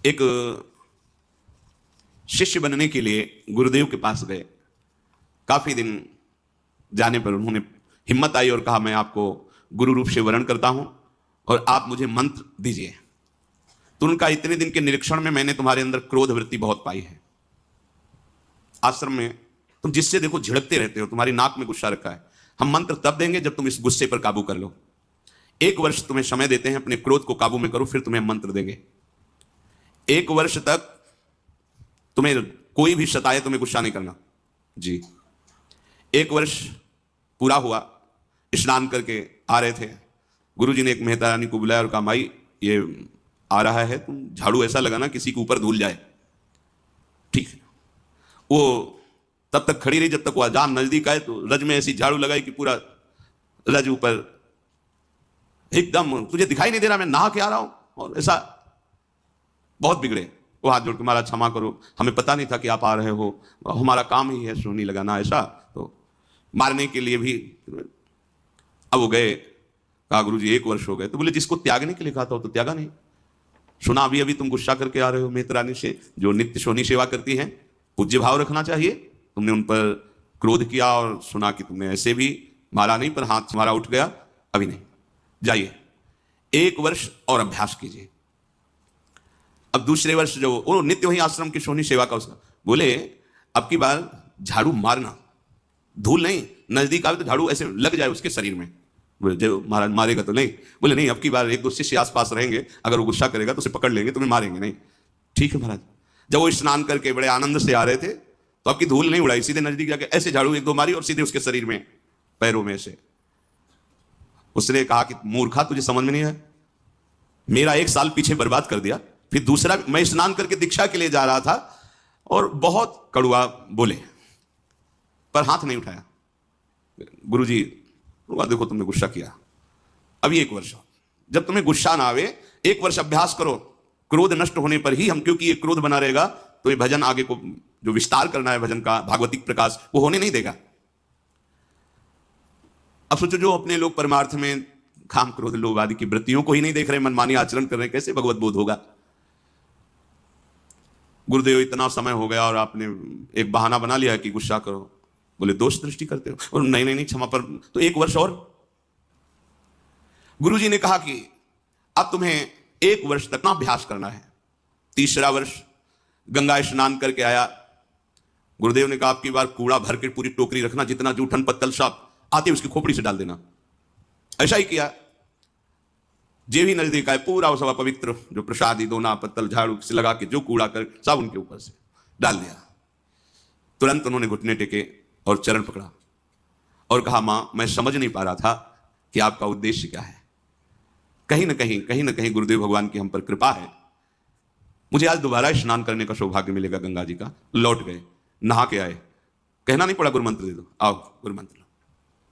एक शिष्य बनने के लिए गुरुदेव के पास गए। काफी दिन जाने पर उन्होंने हिम्मत आई और कहा, मैं आपको गुरु रूप से वर्ण करता हूं और आप मुझे मंत्र दीजिए। तो उनका, इतने दिन के निरीक्षण में मैंने तुम्हारे अंदर क्रोध वृत्ति बहुत पाई है। आश्रम में तुम जिससे देखो झिड़कते रहते हो, तुम्हारी नाक में गुस्सा रखा है। हम मंत्र तब देंगे जब तुम इस गुस्से पर काबू कर लो। 1 वर्ष तुम्हें समय देते हैं, अपने क्रोध को काबू में करो, फिर तुम्हें मंत्र देंगे। 1 वर्ष तक तुम्हें कोई भी सताए, तुम्हें गुस्सा नहीं करना जी। 1 वर्ष पूरा हुआ, स्नान करके आ रहे थे। गुरुजी ने एक मेहता रानी को बुलाया और कहा, माई ये आ रहा है, तुम झाड़ू ऐसा लगाना किसी के ऊपर धूल जाए। ठीक है। वो तब तक खड़ी रही जब तक वो अजान नजदीक आए, तो रज में ऐसी झाड़ू लगाई कि पूरा रज ऊपर एकदम, तुझे दिखाई नहीं दे रहा मैं नहा के आ रहा हूं, और ऐसा बहुत बिगड़े। वो हाथ जोड़ के, महाराज क्षमा करो, हमें पता नहीं था कि आप आ रहे हो, हमारा काम ही है सोहनी लगाना, ऐसा। तो मारने के लिए भी। अब वो गए, कहा गुरुजी 1 वर्ष हो गए। तो बोले, जिसको त्यागने के लिए कहा था वो तो त्यागा नहीं। सुना अभी अभी तुम गुस्सा करके आ रहे हो मेहतरानी से, जो नित्य सोहनी सेवा करती हैं। पूज्य भाव रखना चाहिए। तुमने उन पर क्रोध किया और सुना कि तुमने ऐसे भी मारा नहीं, पर हाथ तुम्हारा उठ गया, अभी नहीं, जाइए 1 वर्ष और अभ्यास कीजिए। अब दूसरे वर्ष जो वो नित्य वही आश्रम की सोहनी सेवा का उसका, बोले अब की बार झाड़ू मारना, धूल नहीं, नजदीक आवे तो झाड़ू ऐसे लग जाए उसके शरीर में। जो महाराज मारेगा तो नहीं। बोले नहीं, अब की बार 1-2 शिष्य आसपास रहेंगे, अगर वो गुस्सा करेगा तो उसे पकड़ लेंगे, तुम्हें मारेंगे नहीं। ठीक है महाराज। जब वो स्नान करके बड़े आनंद से आ रहे थे, तो आपकी धूल नहीं उड़ाई, सीधे नजदीक जाके ऐसे झाड़ू 1-2 मारी और सीधे उसके शरीर में, पैरों में से। उसने कहा कि मूर्खा, तुझे समझ में नहीं है, मेरा 1 साल पीछे बर्बाद कर दिया। फिर दूसरा, मैं स्नान करके दीक्षा के लिए जा रहा था और बहुत कड़वा बोले, पर हाथ नहीं उठाया। गुरुजी, देखो तुमने गुस्सा किया, अभी 1 वर्ष, जब तुम्हें गुस्सा ना आवे 1 वर्ष अभ्यास करो। क्रोध नष्ट होने पर ही हम, क्योंकि ये क्रोध बना रहेगा तो ये भजन आगे को जो विस्तार करना है भजन का, भागवतिक प्रकाश, वो होने नहीं देगा। अब सोचो, जो अपने लोग परमार्थ में काम क्रोध लोभ आदि की वृत्तियों को ही नहीं देख रहे, मनमानी आचरण कर रहे, कैसे भगवत बोध होगा। गुरुदेव, इतना समय हो गया और आपने एक बहाना बना लिया कि गुस्सा करो। बोले, दोष दृष्टि करते हो। और नहीं नहीं नहीं, क्षमा पर, तो 1 वर्ष और। गुरुजी ने कहा कि अब तुम्हें 1 वर्ष तक ना अभ्यास करना है। तीसरा वर्ष गंगा स्नान करके आया। गुरुदेव ने कहा, आपकी बार कूड़ा भर के पूरी टोकरी रखना, जितना जूठन पत्तल साफ आते उसकी खोपड़ी से डाल देना। ऐसा ही किया। जे भी नजदीक आए, पूरा वो सब पवित्र जो प्रसादी, दोना, पत्तल, झाड़ू से लगा के जो कूड़ा कर सब उनके ऊपर से डाल दिया। तुरंत उन्होंने घुटने टेके और चरण पकड़ा और कहा, मां, मैं समझ नहीं पा रहा था कि आपका उद्देश्य क्या है। कहीं ना कहीं गुरुदेव भगवान की हम पर कृपा है। मुझे आज दोबारा स्नान करने का सौभाग्य मिलेगा गंगा जी का। लौट गए, नहा के आए, कहना नहीं पड़ा गुरु मंत्र दे दो, आओ गुरु मंत्र।